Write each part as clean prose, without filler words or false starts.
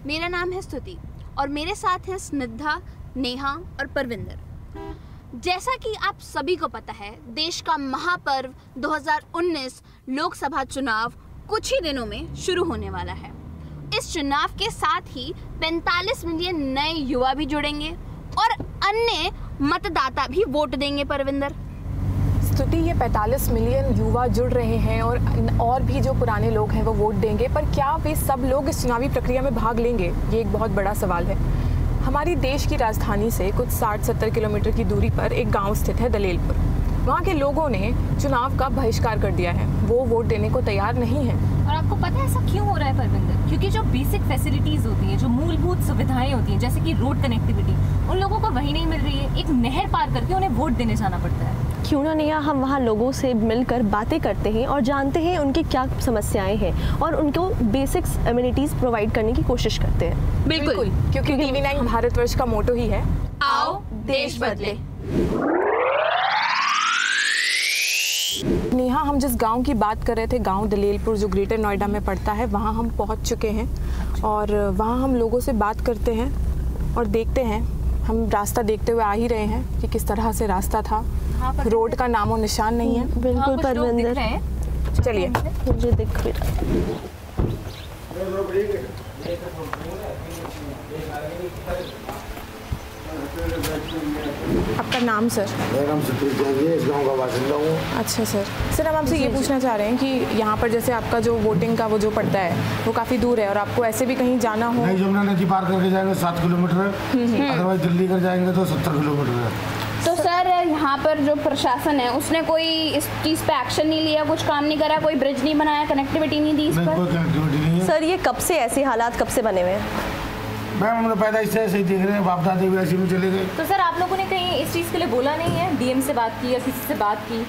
मेरा नाम है स्तुति और मेरे साथ हैं स्निग्धा, नेहा और परविंदर। जैसा कि आप सभी को पता है, देश का महापर्व 2019 लोकसभा चुनाव कुछ ही दिनों में शुरू होने वाला है। इस चुनाव के साथ ही 45 मिलियन नए युवा भी जुड़ेंगे और अन्य मतदाता भी वोट देंगे। परविंदर, स्तुति, ये 45 मिलियन युवा जुड़ रहे हैं और भी जो पुराने लोग हैं वो वोट देंगे, पर क्या वे सब लोग इस चुनावी प्रक्रिया में भाग लेंगे? ये एक बहुत बड़ा सवाल है। हमारी देश की राजधानी से कुछ 60-70 किलोमीटर की दूरी पर एक गांव स्थित है दलेलपुर। वहाँ के लोगों ने चुनाव का बहिष्कार कर दिया है, वो वोट देने को तैयार नहीं है। और आपको पता है ऐसा क्यों हो रहा है परविंदर? क्योंकि जो बेसिक फैसिलिटीज होती हैं, जो मूलभूत सुविधाएं होती हैं, जैसे कि रोड कनेक्टिविटी, उन लोगों को वही नहीं मिल रही है। एक नहर पार करके उन्हें वोट देने जाना पड़ता है। क्यों ना नहीं, हम वहाँ लोगों से मिलकर बातें करते हैं और जानते हैं उनकी क्या समस्याएं हैं और उनको बेसिक्स एमिनिटीज प्रोवाइड करने की कोशिश करते हैं। बिल्कुल, क्योंकि TV9 भारतवर्ष का मोटो ही है, आओ देश बदले। नेहा, हम जिस गांव की बात कर रहे थे, गांव दलेलपुर जो ग्रेटर नोएडा में पड़ता है, वहां हम पहुंच चुके हैं और वहां हम लोगों से बात करते हैं और देखते हैं। हम रास्ता देखते हुए आ ही रहे हैं कि किस तरह से रास्ता था। रोड का नामो निशान नहीं है। बिल्कुल परविंदर, चलिए मुझे दिख भी रहा आपका नाम सर? मेरा नाम सतीश है, इस गांव का बासिंदा हूँ। अच्छा सर, हम आपसे ये पूछना चाह रहे हैं कि यहाँ पर जैसे आपका जो वोटिंग का वो जो पड़ता है वो काफ़ी दूर है और आपको ऐसे भी कहीं जाना हो? नहीं, जमुना नदी पार करके जाएंगे 7 किलोमीटर है, अदरवाइज दिल्ली कर जाएंगे तो 70 किलोमीटर है। तो सर, यहाँ पर जो प्रशासन है उसने कोई इस चीज़ पे एक्शन नहीं लिया, कुछ काम नहीं करा, कोई ब्रिज नहीं बनाया, कनेक्टिविटी नहीं दी इस पर? कोई कनेक्टिविटी नहीं है सर। ये कब से ऐसे हालात कब से बने हुए हैं? मैम, हम लोग पैदा इससे ऐसे ही देख रहे हैं, बाप दादे भी ऐसे में चले गए। तो सर, आप लोगों ने कहीं इस चीज़ के लिए बोला नहीं है? DM से बात की या किसी से बात की?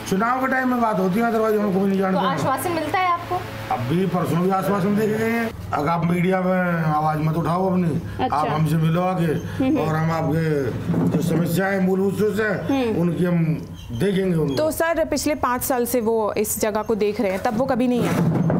चुनाव के टाइम में बात होती है, अदरवाइज हमको भी नहीं तो जानते। आश्वासन मिलता है आपको? अभी परसों भी आश्वासन देखे गए हैं। अगर आप मीडिया में आवाज मत उठाओ अपनी, अच्छा। आप हमसे मिलो आके और हम आपके जो समस्याएं मूलभूत है उनकी हम देखेंगे उनको। तो सर, पिछले 5 साल से वो इस जगह को देख रहे हैं, तब वो कभी नहीं आए?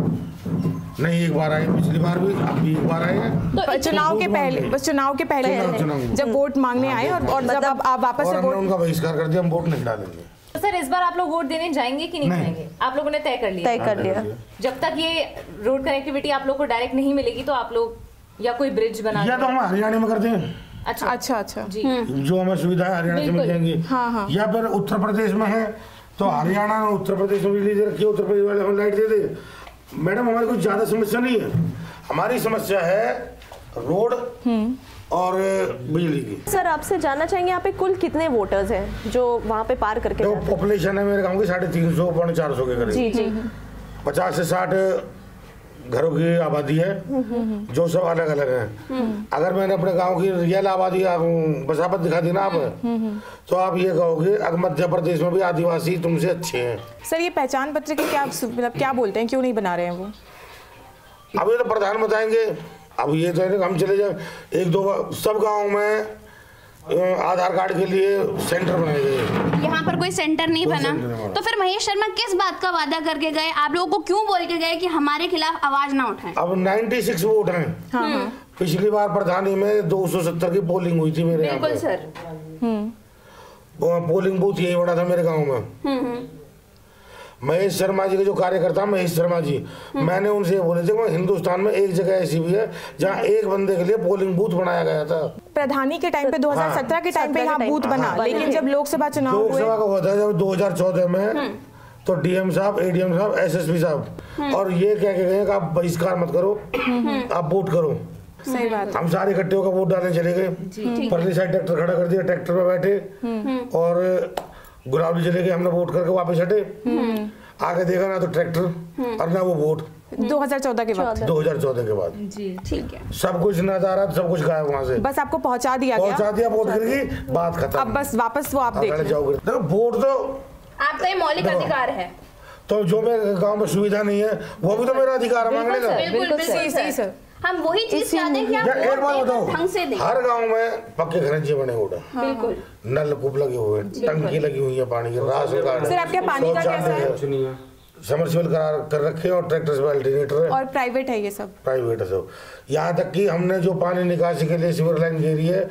नहीं, एक बार आए, पिछली बार भी, अभी एक बार आए हैं। तो चुनाव के पहले जब वोट मांगने आए और जब आप वापस से वोट, उनका बहिष्कार कर दिया, हम वोट नहीं डालेंगे। तो सर, इस बार आप लोग वोट देने जाएंगे कि नहीं जाएंगे? आप लोगों ने तय कर लिया? जब तक ये रोड कनेक्टिविटी आप लोग को डायरेक्ट नहीं मिलेगी तो आप लोग या कोई ब्रिज बना, या तो हम हरियाणा में करते हैं। अच्छा जी, जो हमें सुविधा है हरियाणा से मिल जाएंगी। हाँ। या फिर उत्तर प्रदेश में है तो हरियाणा और उत्तर प्रदेश में बिजली दे रखी है, उत्तर प्रदेश वाले हमें लाइट दे दे। मैडम, हमारी कुछ ज्यादा समस्या नहीं है, हमारी समस्या है रोड और बिजली की। सर, आपसे जानना चाहेंगे यहाँ पे कुल कितने वोटर्स हैं जो वहाँ पे पार करके तो जाते हैं? पॉपुलेशन है मेरे गांव की 350-400 के करीब। जी 50 से 60 घरों की आबादी है जो सब अलग अलग हैं। अगर मैंने अपने गांव की रियल आबादी बसावट दिखा दी ना आप, तो आप ये कहोगे अगर मध्य प्रदेश में भी आदिवासी तुमसे अच्छे हैं। सर, ये पहचान पत्र की क्या बोलते हैं, क्यों नहीं बना रहे हैं वो? अब ये तो प्रधान बताएंगे। अब ये तो हम चले जाए 1-2 सब गाँव में आधार कार्ड के लिए सेंटर बनाए गए, यहाँ पर कोई सेंटर नहीं बना। तो फिर महेश शर्मा किस बात का वादा करके गए? आप लोगों को क्यों बोल के गए कि हमारे खिलाफ आवाज ना उठाएं? अब 96 वोट हैं। हाँ। पिछली बार प्रधानी में 270 की पोलिंग हुई थी मेरे यहाँ पे। बिल्कुल सर। पोलिंग बूथ यही बड़ा था मेरे गाँव में। महेश शर्मा जी के जो कार्यकर्ता महेश शर्मा जी, मैंने उनसे बोले थे कि हिंदुस्तान में एक जगह ऐसी भी है जहाँ एक बंदे के लिए पोलिंग बूथ बनाया गया था। प्रधानी के टाइम पे 2017 के टाइम पे यहाँ बूथ बना, लेकिन जब लोकसभा चुनाव हुए, लोकसभा का हुआ था जब 2014 में, तो DM साहब, ADM साहब, SSP साहब और ये कह के गए कि आप बहिष्कार मत करो, आप वोट करो। सही बात। हम सारे इकट्ठे होकर वोट डालने चले गए। परली साइड ट्रैक्टर खड़ा कर दिया, ट्रैक्टर पे बैठे और गुलाबी चले गए। हमने वोट करके वापस हटे, आगे देखा ना तो ट्रैक्टर और ना वो वोट। 2014 के बाद 2014 के बाद जी ठीक है। सब कुछ नजारा, सब कुछ गायब वहाँ से, बस आपको पहुँचा दिया वोट गिर, बात खत्म। अब बस वापस वो आप देख जाओगे। देखो, वोट तो आपका ये मौलिक अधिकार है, तो जो मेरे गाँव में सुविधा नहीं है वो भी तो मेरा अधिकार है मांगने का। बिल्कुल सर। हम वही चीज चाहते हैं कि आप एक बात बताओ, ढंग से दें। हर गांव में पक्के खरंजे बने हुए हैं, बिल्कुल नलकूप लगे हुए हैं, टंकी लगी हुई है पानी की, राशन कार्ड। सर, आपके पानी का कैसा है? समरसेबल कर रखे हैं और ट्रैक्टर से अल्टरनेटर है। और प्राइवेट है ये सब? प्राइवेट है सब। यहाँ तक कि हमने जो पानी निकासी के लिए सीवर लाइन घेरी है,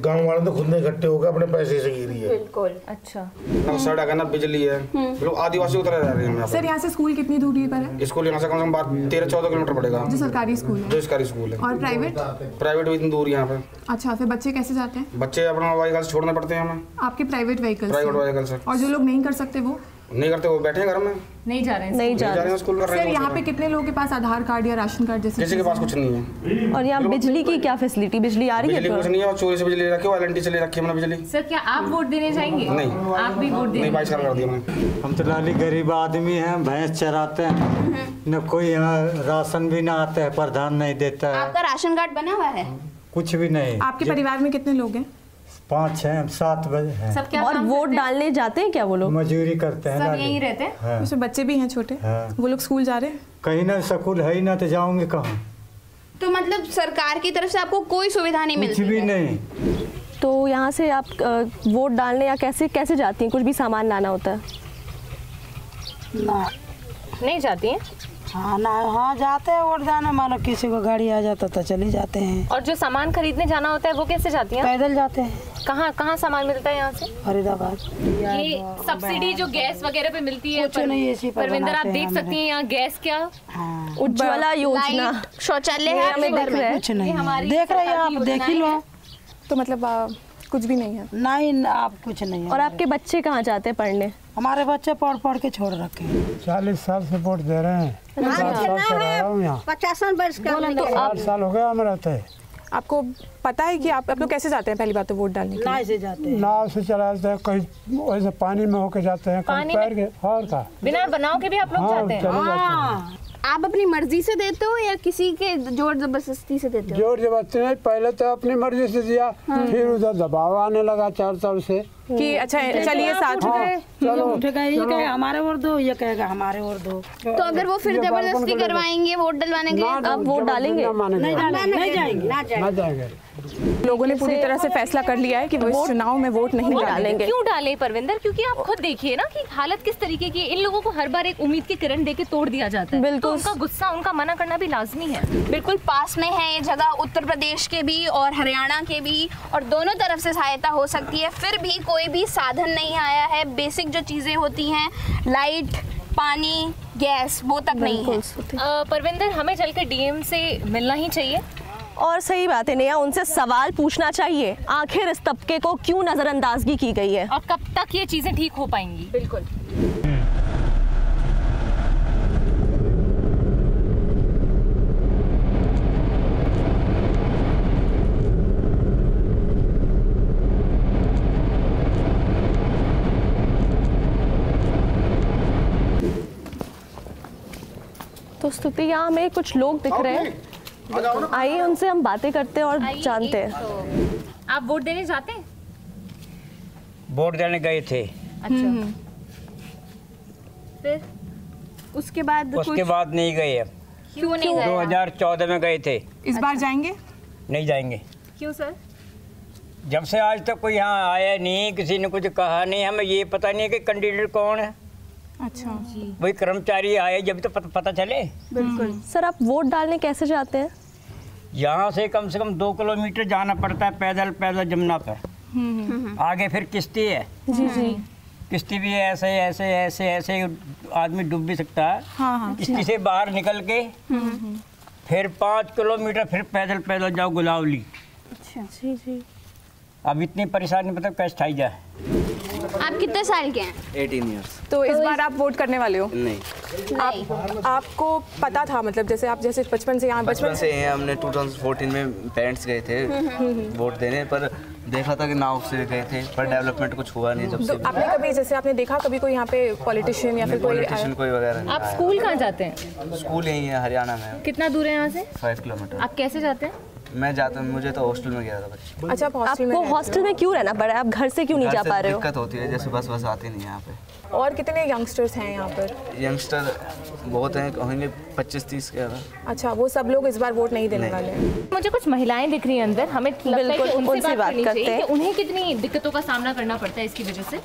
गांव वालों ने खुद ने इकट्ठे होकर अपने पैसे से घेरी है। बिल्कुल। अच्छा। सड़क है ना, बिजली है, लोग आदिवासी उतरे रह रहे हैं। सर यहाँ से स्कूल कितनी दूरी पर है? स्कूल यहाँ से कम से कम 13-14 किलोमीटर पड़ेगा। जो सरकारी स्कूल है? जो सरकारी स्कूल है। और प्राइवेट? प्राइवेट भी इतनी दूर यहाँ पे। अच्छा, फिर बच्चे कैसे जाते हैं? बच्चे अपना व्हीकल छोड़ने पड़ते हैं हमें। आपके private vehicle? Private vehicle sir. और जो लोग नहीं कर सकते वो नहीं करते, वो बैठे हैं घर में, नहीं जा रहे हैं, नहीं जा रहे हैं स्कूल कर रहे सर हैं। यहाँ पे कितने लोगों के पास आधार कार्ड या राशन कार्ड जैसे? किसी के पास कुछ नहीं है। और यहाँ बिजली की क्या फैसिलिटी, बिजली आ रही है? बिजली कुछ नहीं है, और चोरी से बिजली रखी है, LNT से ले रखी है हमने बिजली। सर क्या आप वोट देने जाएंगे? नहीं। आप भी वोट देने? नहीं, 22 साल कर दिया मैंने। हम तो लाली गरीब आदमी हैं, भैंस चराते हैं, न कोई यहाँ राशन भी ना आता है, प्रधान नहीं देता है, आपका राशन कार्ड बना हुआ है? कुछ भी नहीं। आपके परिवार में कितने लोग हैं? 5, 6, 7 बजे हैं। सब क्या और काम वोट करते हैं? डालने जाते हैं क्या वो लोग? मजदूरी करते हैं सब लाली। यहीं रहते हैं? हाँ। उसमें बच्चे भी हैं छोटे? हाँ। वो लोग स्कूल जा रहे हैं? कहीं ना स्कूल है ही ना, तो जाऊंगे कहाँ? तो मतलब सरकार की तरफ से आपको कोई सुविधा नहीं कुछ मिलती भी है? नहीं। तो यहाँ से आप वोट डालने या कैसे कैसे जाती हैं? कुछ भी सामान लाना होता है? ना नहीं जाती हैं? हाँ जाते हैं वोट डालने, मानो किसी को गाड़ी आ जाता तो चले जाते हैं। और जो सामान खरीदने जाना होता है वो कैसे जाती हैं? पैदल जाते हैं। कहाँ सामान मिलता है यहाँ से? फरीदाबाद। ये सब्सिडी जो गैस वगैरह पे मिलती है, कुछ नहीं, इसी पर परविंदर आप बनाते हैं देख सकती हैं यहाँ गैस क्या हाँ। उज्ज्वला योजना, लाइट, शौचालय है ये आपके हमें घर दिख रहा में? है। कुछ नहीं हमारी है। देख रहे हैं सरकार आप, की देख ही योजनाएं लो। तो मतलब कुछ भी नहीं है? नहीं, आप कुछ नहीं है। और आपके बच्चे कहाँ जाते हैं पढ़ने? हमारे बच्चे पढ़ के छोड़ रखे हैं। 40 साल से वोट दे रहे हैं, 50 साल से रह रहा हूँ यहाँ। 50 वर्ष का। तो 8 साल हो गया हम रहते हैं। आपको पता है कि आप लोग कैसे जाते हैं पहली बात तो वोट डालने के लिए? नाव से जाते हैं। नाव से चला जाते हैं, कहीं वैसे पानी में होके जाते हैं, कहीं पानी पैर के। और का बिना बनाव के भी आप लोग हाँ, जाते हैं? चले जाते हैं। आप अपनी मर्जी से देते हो या किसी के जोर जबरदस्ती से देते हो? जोर जबरदस्ती नहीं, पहले तो अपनी मर्जी से दिया, फिर उधर दबाव आने लगा चारों तरफ से कि अच्छा चलिए साथ में। चलो उठेगा, ये कहेगा हमारे वोट दो, ये कहेगा हमारे वोट दो। तो अगर वो फिर जबरदस्ती करवाएंगे वोट डलवाने के लिए, आप वोट डालेंगे? नहीं जाएंगे। ना जाएंगे। लोगों ने पूरी तरह से फैसला कर लिया है कि वो इस चुनाव में वोट नहीं डालेंगे। क्यों डालें परविंदर? क्योंकि आप खुद देखिए ना कि हालत किस तरीके की है। इन लोगों को हर बार एक उम्मीद की किरण देके तोड़ दिया जाता है। बिल्कुल। तो उनका गुस्सा, उनका मना करना भी लाजमी है। बिल्कुल पास में है ये जगह, उत्तर प्रदेश के भी और हरियाणा के भी, और दोनों तरफ से सहायता हो सकती है। फिर भी कोई भी साधन नहीं आया है। बेसिक जो चीज़ें होती हैं, लाइट, पानी, गैस, वो तक नहीं है। परविंदर, हमें चलकर डीएम से मिलना ही चाहिए। और सही बात है नेहा, उनसे सवाल पूछना चाहिए, आखिर इस तबके को क्यों नजरअंदाजगी की गई है और कब तक ये चीजें ठीक हो पाएंगी? बिल्कुल। तो स्तुति, यहाँ हमें कुछ लोग दिख रहे हैं, आइए उनसे हम बातें करते हैं और जानते हैं। तो आप वोट देने जाते हैं? वोट देने गए थे। अच्छा। फिर उसके बाद उसके बाद नहीं गए। अब क्यों नहीं गए? 2014 में गए थे। इस बार जाएंगे? नहीं जाएंगे। क्यों सर? जब से आज तक कोई यहाँ आया नहीं, किसी ने कुछ कहा नहीं, हमें ये पता नहीं है कि कैंडिडेट कौन है। अच्छा वही कर्मचारी आए जब तो पता चले। बिल्कुल। सर, आप वोट डालने कैसे जाते हैं? यहाँ से कम 2 किलोमीटर जाना पड़ता है पैदल जमुना पर। आगे फिर किश्ती है। जी जी। किश्ती भी ऐसे ऐसे ऐसे ऐसे आदमी डूब भी सकता है। हाँ। किश्ती से बाहर निकल के फिर 5 किलोमीटर फिर पैदल जाओ गुलावली। अच्छा। जी जी। अब इतनी परेशानी मतलब कैसे उठाई जाए। आप कितने साल के हैं? 18 ईयर्स। तो इस बार आप वोट करने वाले हो? नहीं, आपको पता था, मतलब जैसे बचपन से यहाँ बचपन से ही हमने 2014 में पेरेंट्स गए थे वोट देने, पर देखा था कि नाव से गए थे, पर डेवलपमेंट कुछ हुआ नहीं। जब से तो आपने कभी जैसे आपने देखा कभी कोई यहाँ पे पॉलिटिशियन या फिर कोई पॉलिटिशियन कोई वगैरह नहीं आप आया। स्कूल कहाँ जाते हैं? स्कूल यही है हरियाणा में, कितना दूर है यहाँ से? 5 किलोमीटर। आप कैसे जाते हैं? मैं जाता हूँ, मुझे तो हॉस्टल में गया था बच्चे। अच्छा, आप हॉस्टल में आपको रहते हॉस्टल में क्यों रहना पड़ा है? आप घर से क्यों नहीं घर जा से पा रहे हो? दिक्कत होती है, जैसे बस आती नहीं यहाँ पे। हो? और कितने यंगस्टर्स हैं यहाँ पर? यंगस्टर बहुत हैं, होंगे 25-30 के। अच्छा, वो सब लोग इस बार वोट नहीं देने वाले हैं? मुझे कुछ महिलाएं दिख रही हैं अंदर, हमें लगता है बिल्कुल, कि उनसे उनसे बात करनी करते चाहिए हैं। कि उन्हें कितनी दिक्कतों का सामना करना पड़ता है इसकी वजह से।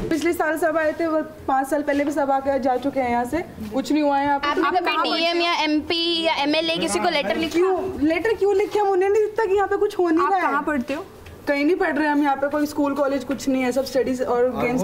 पिछले साल सब आए थे, वो 5 साल पहले भी सब आके जा चुके हैं यहाँ से, कुछ नहीं हुआ है यहाँ पे। आपने कभी डीएम या एमपी या एमएलए किसी को लेटर लिखा? लेटर क्यों लिखे हम उन्हें नहीं दिखता कि यहाँ पे कुछ हो नहीं रहा है। कहाँ पढ़ते हो? कहीं नहीं पढ़ रहे हम यहाँ पे, कोई स्कूल कॉलेज कुछ नहीं है, सब स्टडीज और गेम्स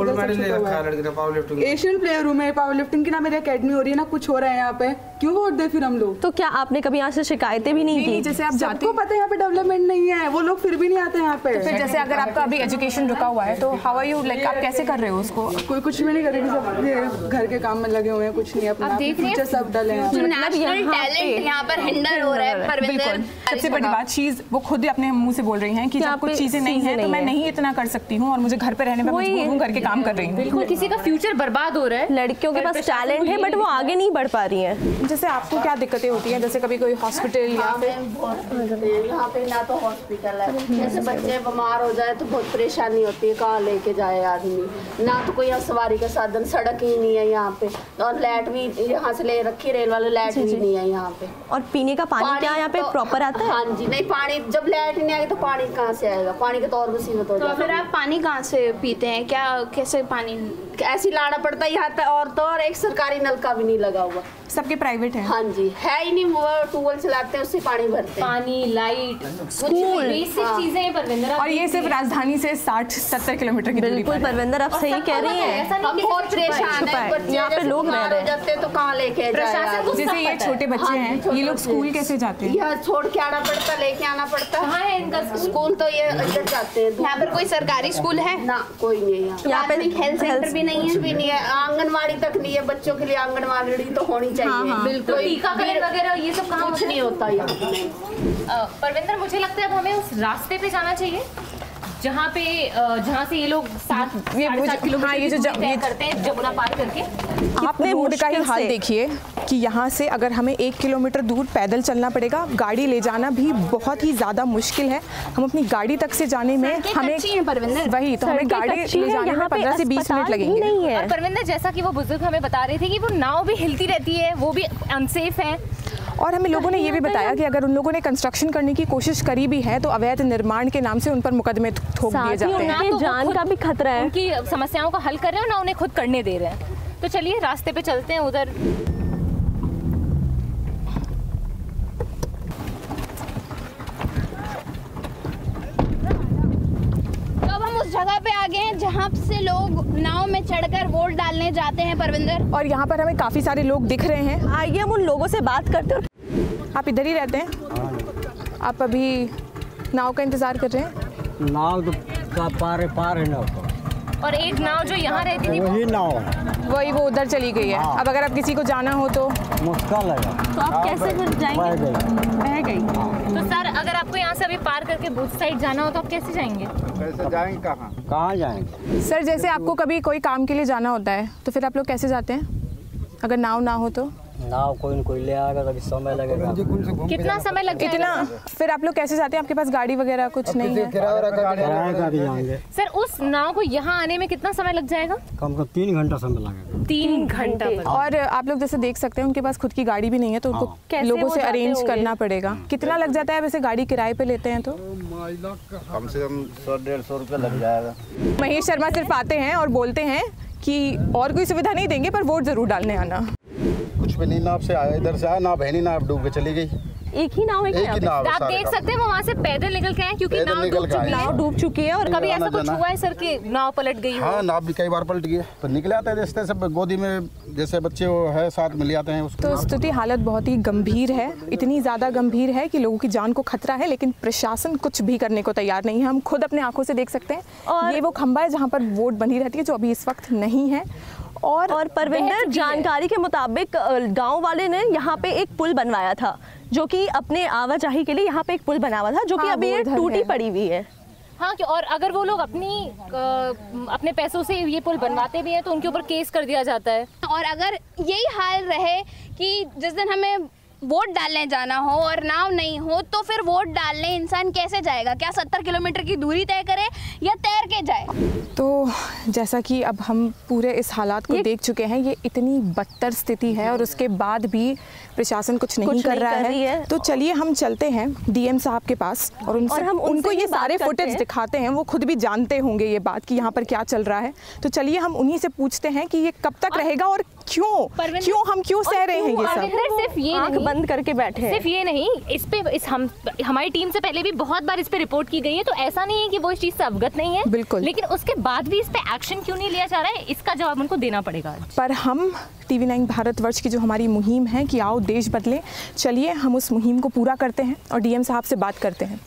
एशियन प्लेयर हूँ मैं, पावर लिफ्टिंग की ना मेरी एकेडमी हो रही है ना, कुछ हो रहा है यहाँ पे, क्यों वोट दे फिर हम लोग? तो क्या आपने कभी यहाँ से शिकायतें भी नहीं की? जैसे आप जाते हो, पता है यहाँ पे डेवलपमेंट नहीं है, वो लोग फिर भी नहीं आते यहाँ पे। तो फिर जैसे अगर आपका अभी एजुकेशन रुका हुआ है तो हाउ आर यू, लाइक आप कैसे कर रहे हो उसको? कोई कुछ भी नहीं कर रही, सब घर के काम में लगे हुए हैं, कुछ नहीं अपना फ्यूचर सब डले हैं। नेशनल टैलेंट यहाँ पर हिंडर हो रहा है परविंदर। सबसे बड़ी बात चीज वो खुद अपने मुंह से बोल रही हैं कि जब कुछ चीजें नहीं है तो मैं नहीं इतना कर सकती हूँ और मुझे घर पे रहने में मजबूर हूँ, करके काम कर रही हूँ। बिल्कुल, किसी का फ्यूचर बर्बाद हो रहा है। लड़कियों के पास टैलेंट है बट वो आगे नहीं बढ़ पा रही हैं। जैसे आपको क्या दिक्कतें होती हैं? जैसे कभी कोई हॉस्पिटल या यहाँ पे ना तो हॉस्पिटल है, जैसे बच्चे बीमार हो जाए तो बहुत परेशानी होती है, कहाँ लेके जाए आदमी, ना तो कोई सवारी का साधन, सड़क ही नहीं है यहाँ पे, और लाइट भी यहाँ से ले रखी रेल वाले, लाइट भी नहीं है यहाँ पे। और पीने का पानी क्या यहाँ पे प्रॉपर आता है? हाँ जी, नहीं पानी जब लाइट नहीं आएगी तो पानी कहाँ से आएगा, पानी का तो और मुसीबत हो जाएगा। तो फिर आप पानी कहाँ से पीते हैं? क्या कैसे पानी ऐसी लाना पड़ता है यहाँ तक, और तो और एक सरकारी नलका भी नहीं लगा हुआ, सबके प्राइवेट है। हाँ जी, है ही नहीं, वो ट्यूबवेल चलाते हैं उससे पानी भरते हैं। पानी, लाइट, स्कूल, बेसिक चीजें हैं परविंदर। और ये सिर्फ राजधानी से 60-70 किलोमीटर की दूरी पर। बिल्कुल परविंदर, आप सही कह रही हैं। हम बहुत परेशान हैं, बच्चे यहाँ पे लोग रह रहे हैं, जाते तो कहाँ लेके जाए? जैसे ये छोटे बच्चे हैं, ये लोग स्कूल कैसे जाते हैं? यहाँ छोड़ के आना पड़ता, लेके आना पड़ता। कहाँ है इनका स्कूल? तो ये इधर जाते हैं। यहाँ पर कोई सरकारी स्कूल है? ना, कोई नहीं है यहाँ पे। हेल्थ सेंटर भी नहीं है? भी नहीं है, आंगनवाड़ी तक नहीं है, बच्चों के लिए आंगनवाड़ी तो होनी चाहिए। बिल्कुल, टीकाकरण वगैरह ये सब कहाँ कुछ नहीं होता यहाँ। परविंदर, मुझे लगता है अब हमें उस रास्ते पे जाना चाहिए जहाँ से ये लोग 7 किलोमीटर तय करते हैं जमुना पार करके। आप रोड का ही हाल देखिए कि यहाँ से अगर हमें 1 किलोमीटर दूर पैदल चलना पड़ेगा, गाड़ी ले जाना भी बहुत ही ज़्यादा मुश्किल है। हम अपनी गाड़ी तक से जाने में हमें वही तो हमें गाड़ी ले जाने में 15 से 20 मिनट लगेंगे। और परविंदर, जैसा कि वो बुजुर्ग हमें बता रहे थे कि वो नाव भी हिलती रहती है, वो भी अनसेफ है। और हमें लोगों ने ये भी बताया कि अगर उन लोगों ने कंस्ट्रक्शन करने की कोशिश करी भी है तो अवैध निर्माण के नाम से उन पर मुकदमे ठोक दिए जाते हैं। उनकी जान का भी खतरा है। उनकी समस्याओं का हल कर रहे हैं ना उन्हें खुद करने दे रहे हैं। तो चलिए रास्ते पे चलते हैं उधर। उस जगह पे आ गए हैं जहाँ से लोग नाव में चढ़कर वोट डालने जाते हैं परविंदर। और यहाँ पर हमें काफ़ी सारे लोग दिख रहे हैं। आइए हम उन लोगों से बात करते हैं। आप इधर ही रहते हैं? आप अभी नाव का इंतज़ार कर रहे हैं? नाव तो पार है नाव। और एक नाव जो यहाँ रहती थी वही नाव है, वही वो उधर चली गई है। अब अगर आप किसी को जाना हो तो मुश्किल है। तो आप कैसे फिर जाएंगे? बह गई। तो सर, अगर आपको यहाँ से अभी पार करके बूथ साइड जाना हो तो आप कैसे जाएंगे? कैसे जाएंगे? कहाँ जाएंगे? सर, जैसे आपको कभी कोई काम के लिए जाना होता है तो फिर आप लोग कैसे जाते हैं अगर नाव ना हो तो? नाव कोई न कोई ले आएगा, तभी समय लगेगा। कितना समय लग जाएगा? इतना? फिर आप लोग कैसे जाते हैं? आपके पास गाड़ी वगैरह कुछ नहीं है? किराया का भी जाएंगे। सर, उस नाव को यहाँ आने में कितना समय लग जाएगा? कम से कम 3 घंटा समय लगेगा। 3 घंटा। और आप लोग जैसे देख सकते हैं उनके पास खुद की गाड़ी भी नहीं है तो उनको लोगों से अरेंज करना पड़ेगा। कितना लग जाता है वैसे गाड़ी किराए पे लेते हैं तो? कम से कम 100-150 रुपये लग जाएगा। महेश शर्मा सिर्फ आते हैं और बोलते हैं कि और कोई सुविधा नहीं देंगे पर वोट जरूर डालने आना। कुछ भी नहीं, नाव से आया, इधर से आया, नाव बहनी नाव डूब के चली गई। एक ही नाव है एक ही नाव आप देख सकते हैं वो वहाँ से पैदल निकल के आए क्योंकि नाव डूब चुकी है। और कभी ऐसा कुछ हुआ है सर कि नाव पलट गई हो? हाँ, नाव भी कई बार पलट गई है, तो निकले आते हैं रिश्ते से गोदी में, जैसे बच्चे वो है साथ मिल जाते हैं उसको। तो स्थिति हालत बहुत ही गंभीर है, इतनी ज़्यादा गंभीर है कि लोगों की जान को खतरा है, लेकिन प्रशासन कुछ भी करने को तैयार नहीं है। हम खुद अपने आंखों से देख सकते हैं और ये वो खंबा है जहाँ पर वोट बनी रहती है जो अभी इस वक्त नहीं है। और परविंदर, जानकारी के मुताबिक गांव वाले ने यहाँ पे एक पुल बनवाया था जो कि अपने आवाजाही के लिए यहाँ पे एक पुल बना हुआ था जो कि अभी ये टूटी पड़ी हुई है। हाँ, और अगर वो लोग अपने पैसों से ये पुल बनवाते भी हैं तो उनके ऊपर केस कर दिया जाता है। और अगर यही हाल रहे कि जिस दिन हमें वोट डालने जाना हो और नाव नहीं हो तो फिर वोट डालने इंसान कैसे जाएगा? क्या 70 किलोमीटर की दूरी तय करे या तैर के जाए? तो जैसा कि अब हम पूरे इस हालात को देख चुके हैं, ये इतनी बदतर स्थिति है और उसके बाद भी प्रशासन कुछ नहीं कर रहा है। तो चलिए हम चलते हैं डीएम साहब के पास और उनको ये सारे फुटेज दिखाते हैं। वो खुद भी जानते होंगे ये बात कि यहाँ पर क्या चल रहा है। तो चलिए हम उन्हीं से पूछते हैं कि ये कब तक रहेगा और क्यों हम सह रहे हैं ये सब। सिर्फ ये आंख बंद करके बैठे हैं। सिर्फ ये नहीं, इस पे हमारी टीम से पहले भी बहुत बार इस पे रिपोर्ट की गई है, तो ऐसा नहीं है कि वो इस चीज से अवगत नहीं है। बिल्कुल। लेकिन उसके बाद भी इस पे एक्शन क्यों नहीं लिया जा रहा है, इसका जवाब उनको देना पड़ेगा। पर हम TV9 भारतवर्ष की जो हमारी मुहिम है कि आओ देश बदले, चलिए हम उस मुहिम को पूरा करते हैं और डीएम साहब से बात करते हैं।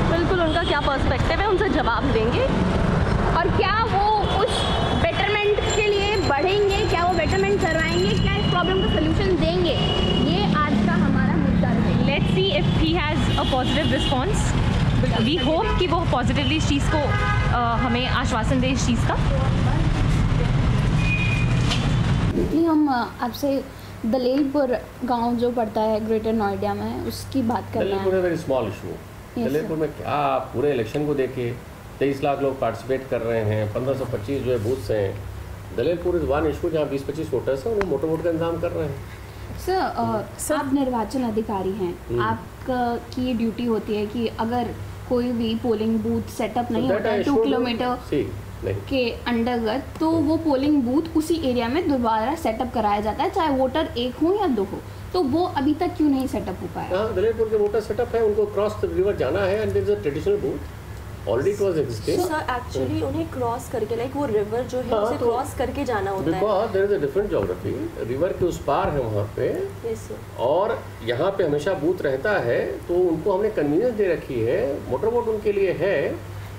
बिल्कुल, उनका क्या पर्सपेक्टिव है उनसे जवाब देंगे। और क्या वो उस बेटरमेंट के लिए बढ़ेंगे, क्या वो बेटरमेंट करवाएंगे, क्या इस प्रॉब्लम का सलूशन देंगे, ये आज का हमारा मुद्दा है। Let's see if he has a positive response. We hope कि वो पॉजिटिवली इस चीज़ को हमें आश्वासन दे इस चीज़ का। हम आपसे दलेलपुर गांव जो पड़ता है ग्रेटर नोएडा में, उसकी बात कर रहे हैं। Dalelpur very small issue. Dalelpur में क्या, आप पूरे इलेक्शन को देखिए, 23 लाख लोग पार्टिसिपेट कर रहे हैं, 1525 जो है बूथ्स हैं। दलेलपुर इज वन इशू जहाँ 20-25 वोटर्स हैं, वो मोटर वोट का इंतजाम कर रहे हैं। सर, आप निर्वाचन अधिकारी हैं, आपकी ये ड्यूटी होती है कि अगर कोई भी पोलिंग बूथ सेटअप नहीं होता है 2 किलोमीटर के अंतर्गत, तो वो पोलिंग बूथ उसी एरिया में दोबारा सेटअप कराया जाता है, चाहे वोटर 1 हो या 2 हो। तो वो अभी तक क्यों नहीं सेटअप हो पाया? हाँ, दलेलपुर के वोटर सेटअप है, उनको क्रॉस द रिवर जाना है and there is a traditional booth already it was existing. Sir actually उन्हें क्रॉस करके, लाइक वो रिवर जो है उसे क्रॉस करके जाना होता है। Because there is a different geography, river के उस पार है वहाँ पे। Yes sir. और यहाँ पे हमेशा बूथ रहता है, तो उनको हमने कन्वीनियंस दे रखी है, मोटर वोट उनके लिए है,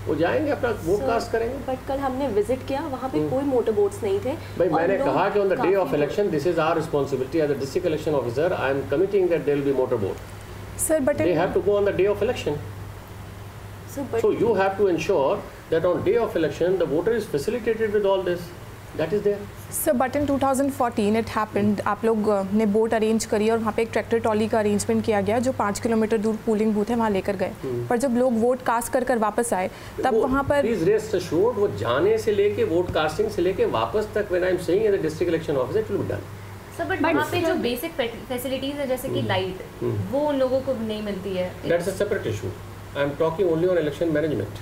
वो जाएंगे अपना वोट कास्ट करेंगे। बट कल हमने विजिट किया, वहाँ पे कोई मोटर बोट्स नहीं थे। भाई मैंने कहा कि on the day of election this is our responsibility as a district election officer, I am committing that there will be motor boat. Sir but they have to go on the day of election, so you have to ensure that on day of election the voter is facilitated with all this, that is there. Sir but in 2014 it happened, आप लोग ने boat arrange करी और वहाँ पे एक tractor trolley का arrangement किया गया जो 5 किलोमीटर दूर पोलिंग बूथ है वहाँ लेकर गए। पर जब लोग वोट कास्ट कर वापस आए तब वहाँ पर प्लीज रेस्ट अश्योर्ड, वो जाने से लेके वोट कास्टिंग से लेके वापस तक when I am saying as a district election officer it will be done. Sir but वहाँ पे जो बेसिक फैसिलिटीज है जैसे कि लाइट, वो उन लोगों को नहीं मिलती है। That's a separate issue. I am talking only on election management.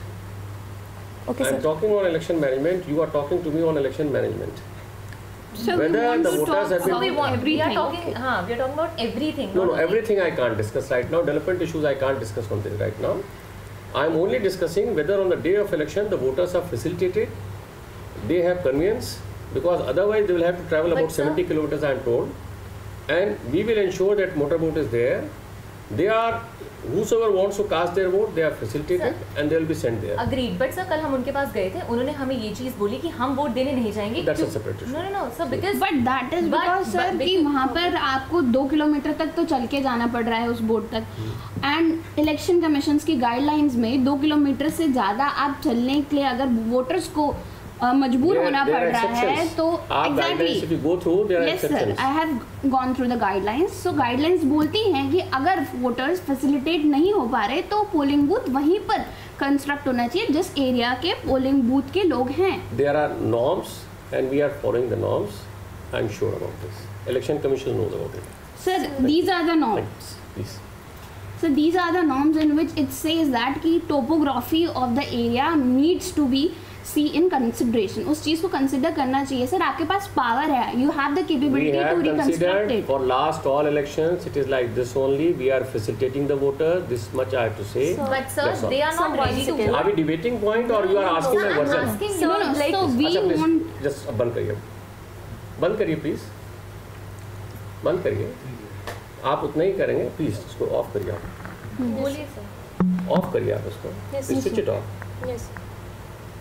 Okay, I am talking on election management. You are talking to me on election management. So whether the voters have been. We are talking about everything. No, everything I can't discuss right now. Development issues I can't discuss on this right now. I am only discussing whether on the day of election the voters are facilitated, they have convenience, because otherwise they will have to travel about 70 kilometers, I am told, and we will ensure that motor boat is there. They are, whosoever wants to cast their vote, they are facilitated and they will be sent there. Agreed. But sir, कल हम उनके पास गए थे, उन्होंने हमें ये चीज बोली कि हम वोट देने नहीं जाएंगे। That's a separate issue. No, sir, because but that is because sir कि वहाँ पर आपको 2 किलोमीटर तक तो चल के जाना पड़ रहा है उस बोट तक, एंड इलेक्शन कमीशन की गाइडलाइंस में 2 किलोमीटर से ज़्यादा आप चलने के लिए अगर वोटर्स को मजबूर होना पड़ रहा है तो exactly yes sir, I have gone through the guidelines. So guidelines बोलती हैं कि अगर वोटर्स फैसिलिटेट नहीं हो पा रहे तो पोलिंग बूथ वहीं पर कंस्ट्रक्ट होना चाहिए जिस एरिया के पोलिंग बूथ के लोग हैं। There are norms and we are following the norms, I am sure about this, election commission knows about it. Sir these are the norms, so these are the norms in which it says that कि topography of the area needs to be see in consideration, उस चीज़ को consider करना चाहिए। Sir आपके पास power है, you have the capability to reconstruct it. For last all elections it is like this only, we are facilitating the voter, this much I have to say. But sir, they are not ready to vote. Are we debating point or you are asking my version? No, so we want just बंद करिए please, बंद करिए। आप उतना ही करेंगे please, इसको of करिए आप। बोलिए सर। ऑफ करिए आप इसको, switch it of. Yes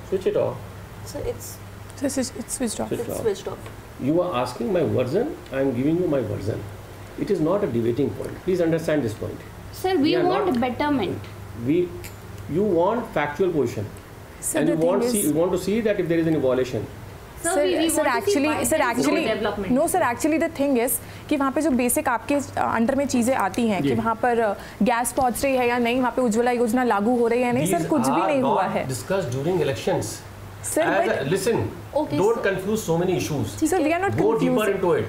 switch it off. So it's switched off. It's switched off. You are asking my version, I am giving you my version. It is not a debating point. Please understand this point. Sir, we want betterment. You want factual position, Sir, and the you thing is- want to see that if there is any violation. Sir actually the thing is कि वहाँ पे जो basic आपके under में चीज़ें आती हैं कि वहाँ पर गैस पहुँच रही है या नहीं, वहाँ पे उज्ज्वला योजना लागू हो रही है नहीं, सर कुछ भी नहीं हुआ है। Discussed during elections. Sir, listen, don't confuse so many issues. Sir, we are not go confused. deeper into it.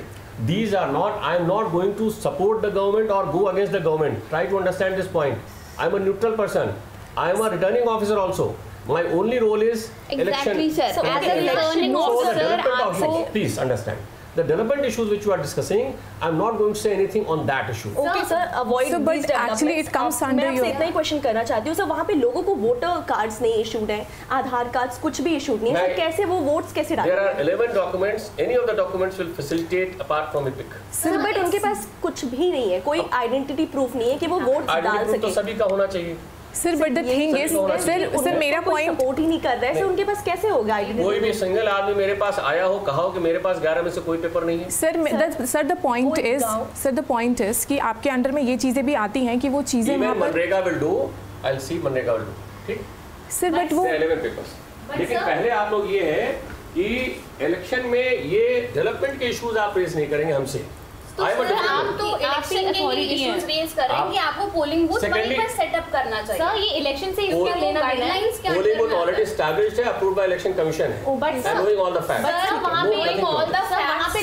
These are not. I am not going to support the government or go against the government. Try to understand this point. I am a neutral person. I am a returning officer also. My only role is election. Exactly, sir. So, as a returning officer, please understand. The development issues which you are discussing, I am not going to say anything on that issue. Okay, sir. Avoid so, but actually it comes under your. मैं आपसे इतना ही question करना चाहती हूँ sir, वहाँ पे लोगों को वोटर कार्ड्स नहीं इशूड है, आधार कार्ड्स कुछ भी इशूड नहीं है, सर कैसे वो वोट्स कैसे डालेंगे? There are 11 documents. Any of the documents will facilitate apart from EPIC. Sir but उनके पास कुछ भी नहीं है, कोई आइडेंटिटी प्रूफ नहीं है कि वो वोट्स डाल सके। तो सभी का होना चाहिए। Sir but the thing is sir मेरा पॉइंट सपोर्ट ही नहीं कर रहा है, सर उनके पास कैसे होगा आइडेंटिटी? कोई भी सिंगल आदमी मेरे पास आया हो, कहा हो कि मेरे पास 11 में से कोई पेपर नहीं है। सर द पॉइंट इज कि आपके अंडर में ये चीजें भी आती हैं कि वो चीजें वहाँ पर MNREGA will do, I will see MNREGA will do, ठीक सर बट वो 11 पेपर्स। लेकिन पहले आप लोग ये है कि इलेक्शन में ये डेवलपमेंट के इश्यूज आप रेज नहीं करेंगे हमसे। आप तो इलेक्शन के ही इश्यूज रेज करेंगे कि आपको पोलिंग बूथ वहीं पर सेटअप करना चाहिए। सर ये इलेक्शन से इसका लेना गाइडलाइंस क्या है? पोलिंग बूथ ऑलरेडी एस्टैब्लिश्ड है, अप्रूव्ड बाय इलेक्शन कमीशन है। But knowing all the facts. Sir वहां पे ऑल द फैक्ट्स पे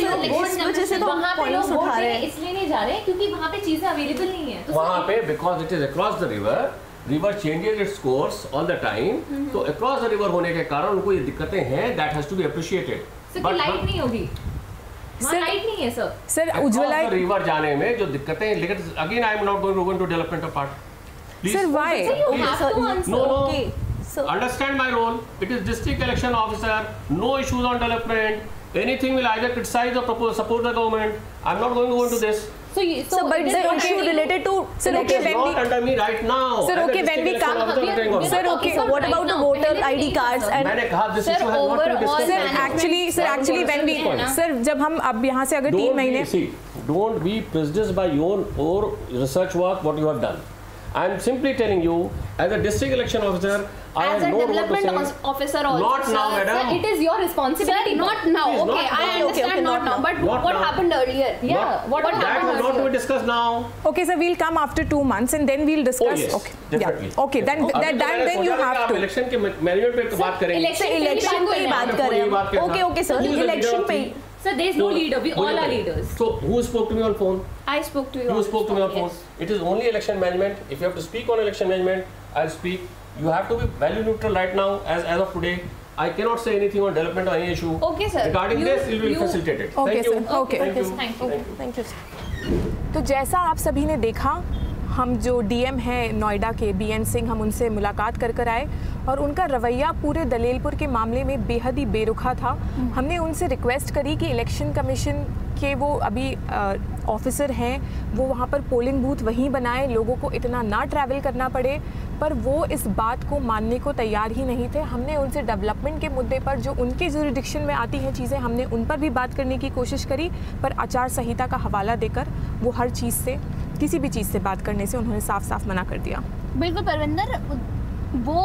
लोग वहां पे लोग वोट देने इसलिए नहीं जा रहे क्योंकि वहां पे चीजें अवेलेबल नहीं है। वहां पे because it is across the river changes its course all the time, तो अक्रॉस द रिवर होने के कारण उनको ये दिक्कतें हैं, that has to be appreciated. Sir light नहीं होगी, सर लाइट नहीं है सर उज्ज्वला रिवर जाने में जो दिक्कतें हैं, लेकिन again I am not going to go into development of part. Sir why? No. Understand my role. It is district election officer. No issues on development. Anything will either criticize or support the government. I'm not going to go into this. So but the issue related to it is not under me right now. Sir, okay, when we come, sir, okay, so what about the voter ID cards and मैंने कहा this issue has not been discussed. Sir, actually, when we, sir, जब हम अब यहाँ से अगर 3 महीने, see, don't be prejudiced by your research work what you have done. I am simply telling you, as a district election officer, I as have a no role to development say. officer also. Not now, madam. Sir, it is your responsibility. Sir, not now. Please, Okay, not I now. understand not now. But Not what now. happened earlier? Yeah, what That happened will not earlier? be discussed now. okay, sir, we'll come after 2 months and then we'll discuss. Oh, yes, okay, definitely. yeah, okay, then then you have to. Election के management पे बात करेंगे। Election पे ही बात कर रहे हैं। Okay okay sir, election पे ही। Sir, there is no leader. We all are leaders. So who spoke to me on phone? I spoke to you. You on spoke to me on phone. yes. It is only election management. If you have to speak on election management, I'll speak. You have to be value neutral right now as of today. I cannot say anything on development or any issue. Okay, sir. Regarding this, it will be facilitated. Okay, Thank you. sir. Okay. Thank you. Thank you. तो जैसा आप सभी ने देखा, हम जो DM हैं नोएडा के बीएन सिंह, हम उनसे मुलाकात कर आए और उनका रवैया पूरे दलेलपुर के मामले में बेहद ही बेरुखा था। हमने उनसे रिक्वेस्ट करी कि इलेक्शन कमीशन के वो अभी ऑफिसर हैं, वो वहाँ पर पोलिंग बूथ वहीं बनाएं, लोगों को इतना ना ट्रैवल करना पड़े, पर वो इस बात को मानने को तैयार ही नहीं थे। हमने उनसे डेवलपमेंट के मुद्दे पर जो उनके जुरिडिक्शन में आती हैं चीज़ें, हमने उन पर भी बात करने की कोशिश करी, पर आचार संहिता का हवाला देकर वो हर चीज़ से, किसी भी चीज़ से बात करने से उन्होंने साफ साफ मना कर दिया। बिल्कुल परविंदर, वो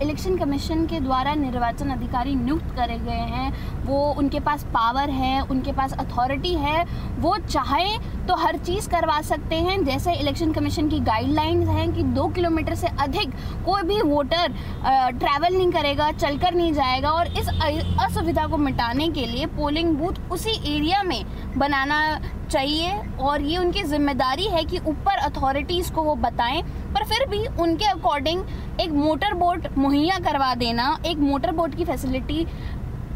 इलेक्शन कमीशन के द्वारा निर्वाचन अधिकारी नियुक्त करे गए हैं, वो उनके पास पावर है, उनके पास अथॉरिटी है, वो चाहे तो हर चीज़ करवा सकते हैं। जैसे इलेक्शन कमीशन की गाइडलाइंस हैं कि 2 किलोमीटर से अधिक कोई भी वोटर ट्रैवल नहीं करेगा, चलकर नहीं जाएगा, और इस असुविधा को मिटाने के लिए पोलिंग बूथ उसी एरिया में बनाना चाहिए और ये उनकी जिम्मेदारी है कि ऊपर अथॉरिटीज़ को वो बताएं। पर फिर भी उनके अकॉर्डिंग एक मोटर बोट मुहैया करवा देना, एक मोटर बोट की फैसिलिटी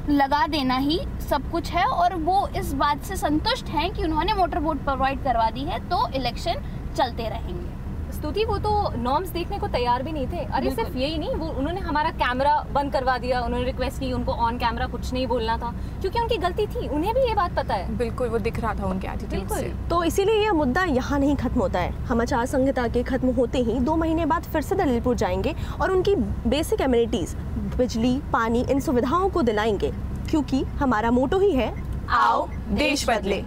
लगा देना ही सब कुछ है, और वो इस बात से संतुष्ट हैं कि उन्होंने मोटर बोट प्रोवाइड करवा दी है, तो इलेक्शन चलते रहेंगे। स्तुति, वो तो नॉर्म्स देखने को तैयार भी नहीं थे। अरे सिर्फ यही नहीं, वो उन्होंने हमारा कैमरा बंद करवा दिया, उन्होंने रिक्वेस्ट की उनको ऑन कैमरा कुछ नहीं बोलना था, क्योंकि उनकी गलती थी, उन्हें भी ये बात पता है। बिल्कुल, वो दिख रहा था उनके एटीट्यूड से। तो इसीलिए यह मुद्दा यहाँ नहीं खत्म होता है। हम आचार संहिता के खत्म होते ही 2 महीने बाद फिर से दलीलपुर जाएंगे और उनकी बेसिक एमिनिटीज, बिजली, पानी, इन सुविधाओं को दिलाएंगे, क्योंकि हमारा मोटो ही है, आओ देश बदले।